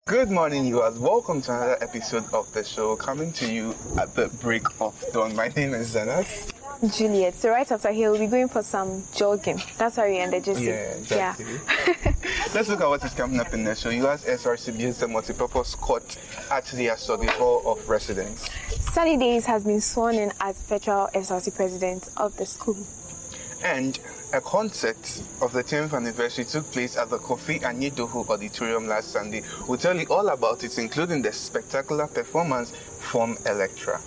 Good morning, viewers. Welcome to another episode of the show, coming to you at the break of dawn. My name is Zenas. Juliet. So right after here, we'll be going for some jogging. That's how we ended just. Yeah, exactly. Yeah. Let's look at what is coming up in the show. UHAS SRC builds a multi-purpose court at the Asobi Hall of Residence. Sunny Days has been sworn in as virtual SRC president of the school. And a concert of the 10th anniversary took place at the Kofi Anyidoho Auditorium last Sunday. We'll tell you all about it, including the spectacular performance from Electra.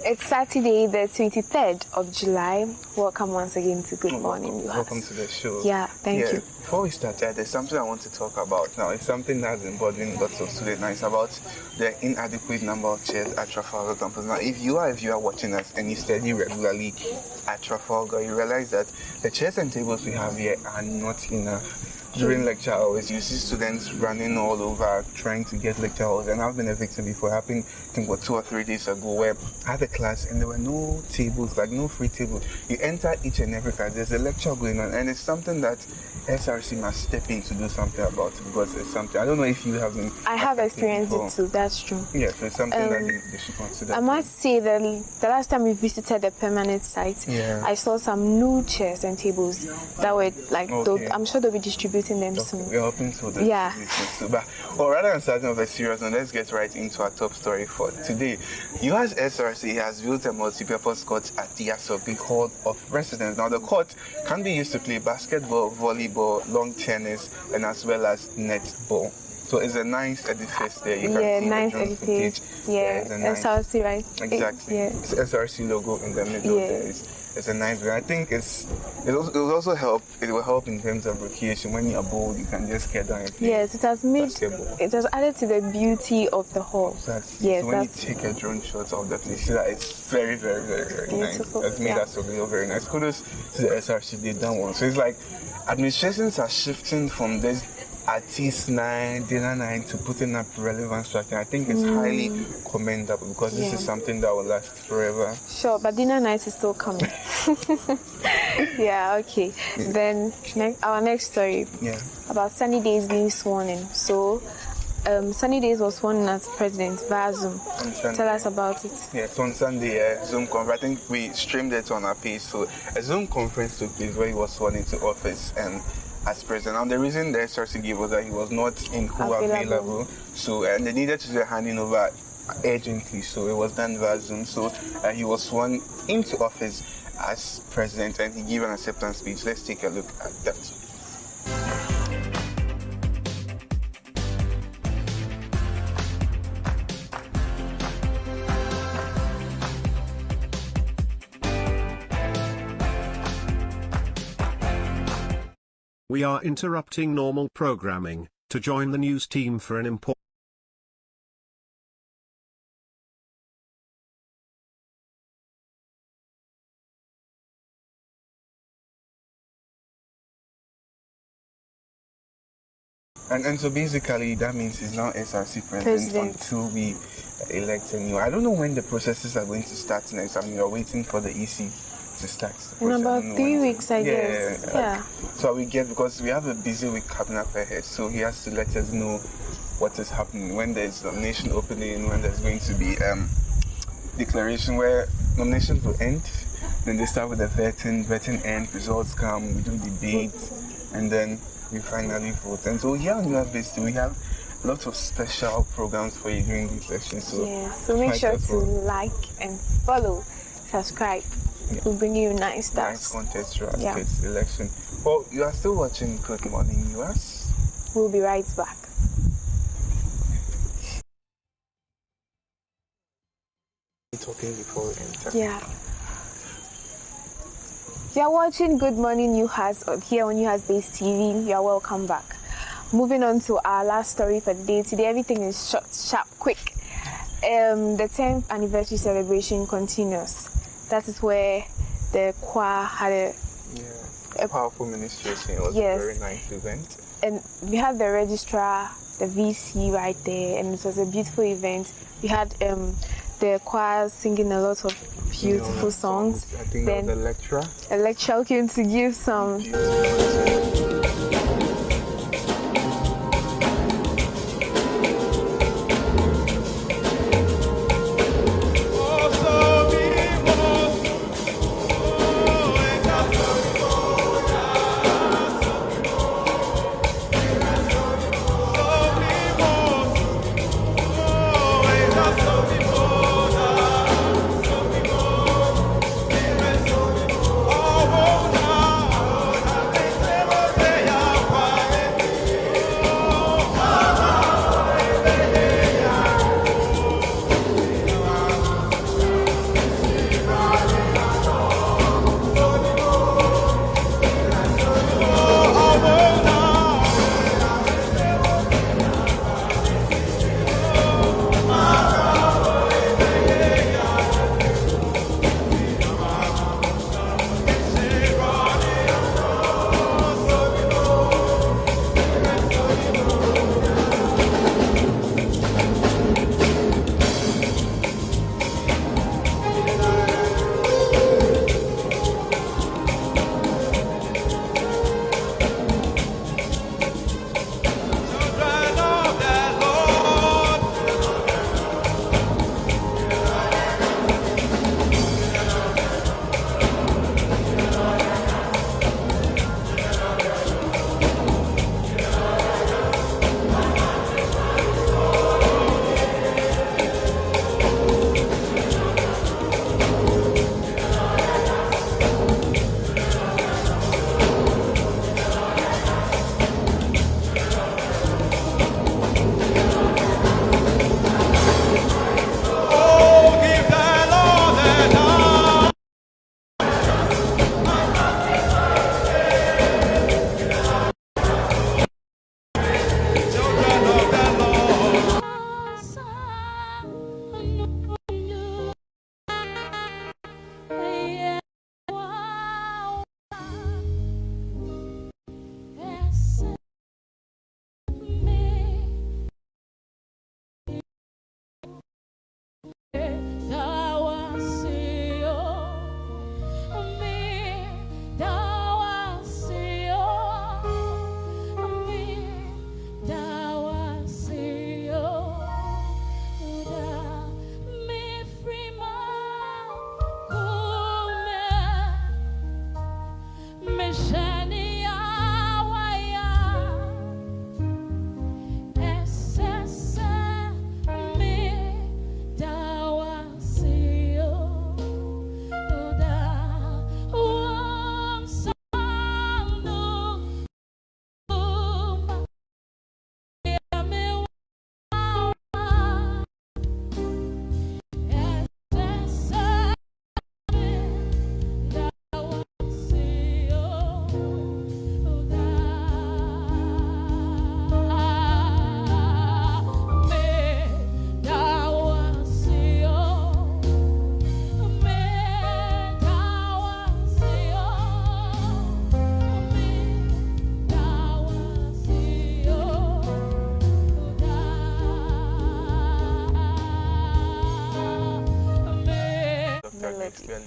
It's Saturday, the 23rd of July. Welcome once again to Good Morning, UHAS. Welcome to the show. Yeah, thank you. Before we start, there's something I want to talk about now. It's something that's been bothering lots of students now. It's about the inadequate number of chairs at Trafalgar campus. Now, if you are watching us and you study regularly at Trafalgar, you realize that the chairs and tables we have here are not enough. During lecture hours, you see students running all over trying to get lecture hours, and I've been a victim before. Happened, I think, 2 or 3 days ago, where I had a class and there were no tables, like no free table. You enter each and every class, there's a lecture going on, and it's something that SRC must step in to do something about it, because it's something. I don't know if you have been. I have experienced it too. That's true. Yeah, so it's something that they should consider. I must say that the last time we visited the permanent site, I saw some new chairs and tables that were like. I'm sure they'll be distributing them soon. We're hoping so. But rather than starting off a serious one, let's get right into our top story for today. UHAS SRC has built a multi-purpose court at the Asobi Hall of Residence. Now, the court can be used to play basketball, volleyball, long tennis, and as well as netball. So it's a nice edifice there. You can see nice the edifice. SRC, right? Exactly. It's SRC logo in the middle there. It's a nice one. I think it will also help. It will help in terms of recreation. When you're bored, you can just get down and play. Yes, it has added to the beauty of the hall. Exactly. Yes, so when you take a drone shot of the place, it's very, very, very, very beautiful. Nice. It's made us feel very nice. Kudos to the SRC. They've done one. So it's like administrations are shifting from this artist 9, dinner 9 to putting up relevant structure. I think it's highly commendable, because this is something that will last forever. Sure, but dinner night is still coming. Okay. Then our next story about Sunny Days being sworn in. So Sunny Days was sworn in as president via Zoom. Tell us about it. Yes, on Sunday, Zoom conference. I think we streamed it on our page. So a Zoom conference took place where he was sworn into office as president. Now, the reason the SRC gave was that he was not available. So and they needed to do a handing over urgently. So it was done via Zoom. So he was sworn into office as president, and he gave an acceptance speech. Let's take a look at that. We are interrupting normal programming to join the news team for an important. And so basically that means he's now SRC president until we elect a new. I don't know when the processes are going to start next. I mean, we're waiting for the EC to start. In about 3 weeks, I guess. So because we have a busy week coming up ahead, so he has to let us know what is happening, when there's nomination opening, when there's going to be declaration where nominations will end. Then they start with the vetting end, results come, we do debates, and then we finally vote. And so here on UHAS basically we have lots of special programs for you during these elections. So make sure to like and follow, subscribe. We'll bring you nice stuff. Nice contest throughout this election. Well, you are still watching Good Morning UHAS. We'll be right back. Talking before we enter. You are watching Good Morning UHAS here on UHAS Base TV. You are welcome back. Moving on to our last story for the day. Today, everything is short, sharp, quick. The 10th anniversary celebration continues. That is where the choir had a powerful ministration. It was a very nice event. And we had the registrar, the VC right there, and it was a beautiful event. We had the choir singing a lot of beautiful songs. I think then there was a lecturer came to give some.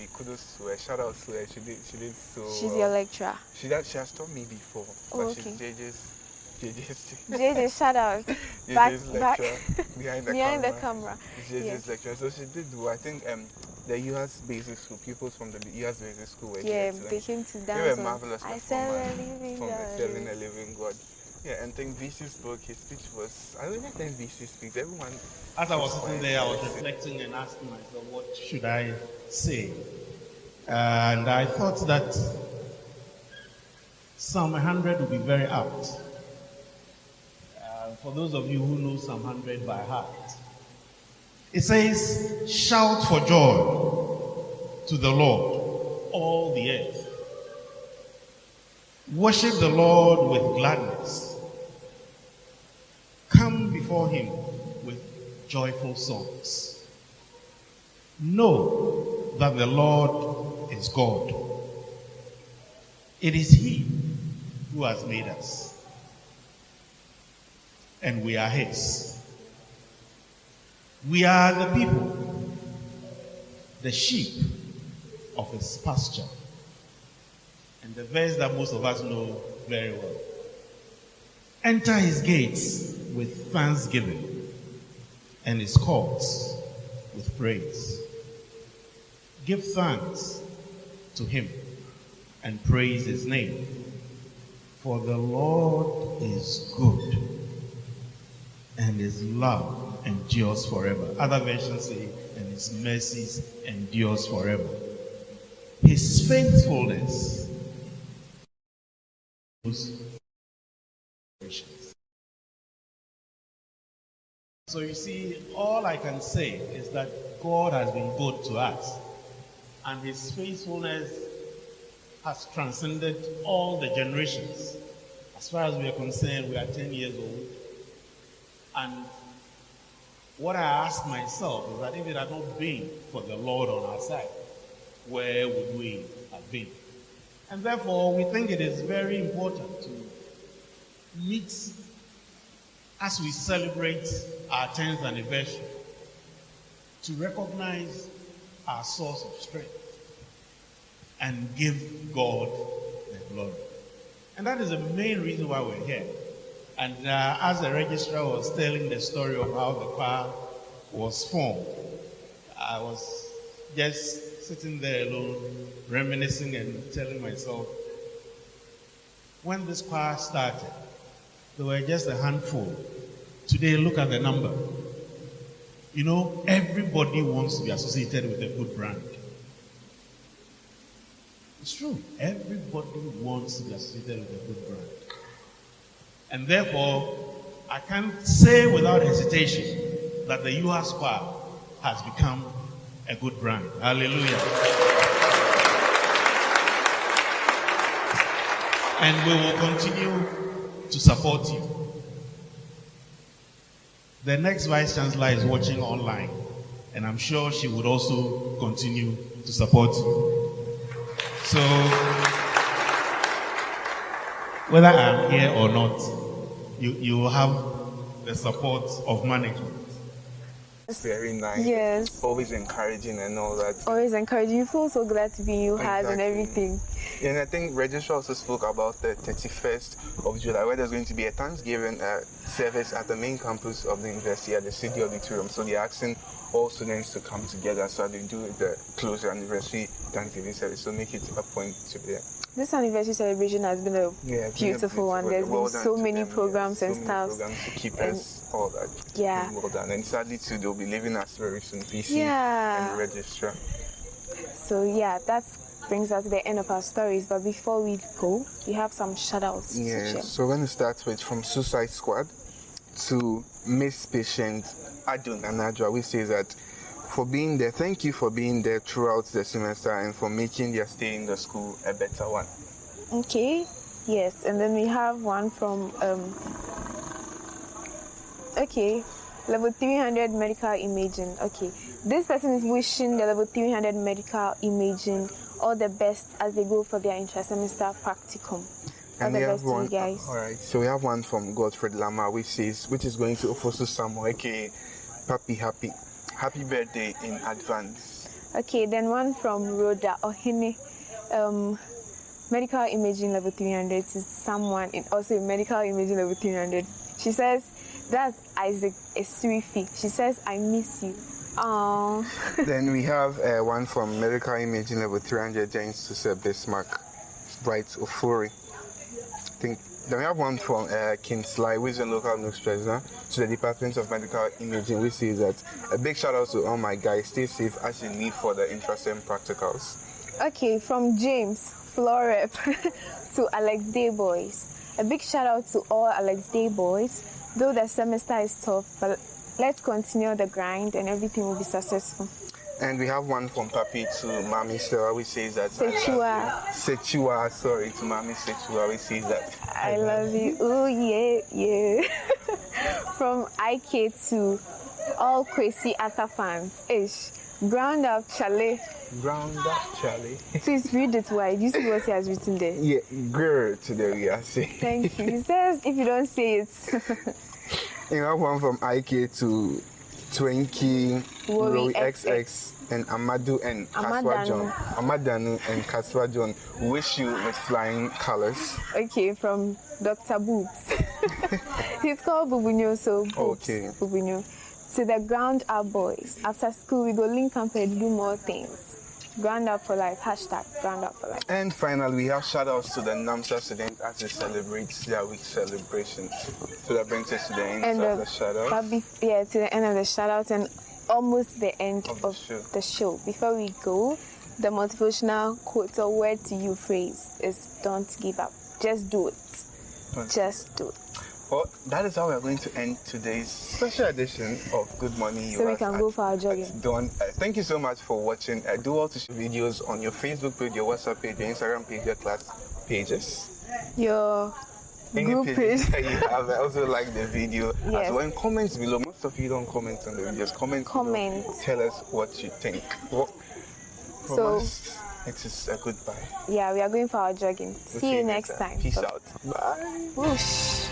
really kudos to her. Shout out to her. She did so. She's your lecturer. She has taught me before, Oh, but okay. she's JJ, shout out. JJ's Back lecturer behind the camera. JJ's Yes. lecturer. So she did do. I think the UHAS basic school, pupils from the UHAS basic school were Yeah, here they came to they dance. were marvelous I sell a performers living from God. Selling a Living God. Yeah, and think VC spoke. His speech was. I don't even think VC speaks. Everyone. As I was sitting there, I was reflecting and asking myself, what should I say? And I thought that Psalm 100 would be very apt. For those of you who know Psalm 100 by heart, it says, shout for joy to the Lord, all the earth. Worship the Lord with gladness. Come before him with joyful songs. Know that the Lord is God. It is he who has made us, and we are his. We are the people, the sheep of his pasture. And the verse that most of us know very well. Enter his gates with thanksgiving and his courts with praise. Give thanks to him and praise his name. For the Lord is good and his love endures forever. Other versions say, and his mercies endures forever. His faithfulness. So you see, all I can say is that God has been good to us, and his faithfulness has transcended all the generations. As far as we are concerned, we are 10 years old. And what I ask myself is that if it had not been for the Lord on our side, where would we have been? And therefore, we think it is very important to meet as we celebrate our 10th anniversary, to recognize our source of strength and give God the glory. And that is the main reason why we're here. And as the registrar was telling the story of how the choir was formed, I was just sitting there alone, reminiscing and telling myself, when this choir started, there were just a handful. Today, look at the number. You know, everybody wants to be associated with a good brand. It's true. Everybody wants to be associated with a good brand. And therefore, I can say without hesitation that the UHAS choir has become a good brand. Hallelujah. And we will continue to support you. The next Vice Chancellor is watching online, and I'm sure she would also continue to support you. So, whether I'm here or not, you will have the support of management. Very nice. Yes. Always encouraging and all that. Always encouraging. You feel so glad to be in UHAS and Exactly. everything. And I think Registrar also spoke about the 31st of July, where there's going to be a Thanksgiving service at the main campus of the university at the City Auditorium. So they're asking all students to come together so they do the closure anniversary Thanksgiving service. So make it a point to be there. This anniversary celebration has been a It's been beautiful one. There's well been done so to many them, programs so and many stuff. programs to keep And us all that. yeah. Well done. And sadly too, they'll be leaving us very soon. PC Yeah. and Registrar. So yeah, that brings us to the end of our stories. But before we go, we have some shout-outs to Yeah, share. so we're going to start with from Suicide Squad to Miss Patient Adun Anadra, which says that for being there, thank you for being there throughout the semester and for making their stay in the school a better one. Okay, yes, and then we have one from level 300 medical imaging. Okay, this person is wishing the level 300 medical imaging all the best as they go for their intra-semester practicum. All And the we best have one, to you guys. all right. So we have one from Godfred Lama, which is going to Ofosu Samuel, aka Papi Happy birthday in advance. Okay, then one from Rhoda Ohene. Medical imaging level 300 to someone in also medical imaging level 300. She says, that's Isaac Esrifi. She says, I miss you. Oh. Then we have one from medical imaging level 300, James to Sir Bismarck, Bright Ofori. Then we have one from Kinsley, which is a local news treasurer, to the Department of Medical Imaging, which says that a big shout out to all my guys. Stay safe as you leave for the interesting practicals. Okay, from James Florep to Alex Day Boys. A big shout out to all Alex Day Boys. Though the semester is tough, but let's continue the grind and everything will be successful. And we have one from Papi to Mami Stella, which says that Sechua, sorry, to Mami Sechua, which says that I love you. Oh yeah. From IK to all crazy Aka fans. Ish. Ground up, Charlie. Ground up, Charlie. Please read it wide. You see what he has written there? Yeah, girl today we are saying. Thank you. He says if you don't say it. You have one from IK to Twinkie, Rory XX, and Amadou and Kaswa John. Amadanu and Kaswa John wish you with flying colors. Okay, from Dr. Boobs. He's called Bubunyo, so Boobs. Okay. Bubunyo. To the ground up boys. After school, we go link up and do more things. Ground up for life. Hashtag ground up for life. And finally, we have shout outs to the NAMSA students as they celebrate their week celebration. So that brings us to the end of the shout out. To the end of the shout out and almost the end of the show. Before we go, the motivational quote or word to you phrase is don't give up. Just do it. Just do it. Well, that is how we are going to end today's special edition of Good Morning UHAS. So we can go for our jogging. Thank you so much for watching. Do all to share videos on your Facebook page, your WhatsApp page, your Instagram page, your class pages. Your Any group pages page. that you have. I also like the video. Yes. As well, in comments below. Most of you don't comment on the videos. Comment. Below. Tell us what you think. Well, from us, it is a goodbye. Yeah, we are going for our jogging. See you next time. Peace out. Bye. Whoosh.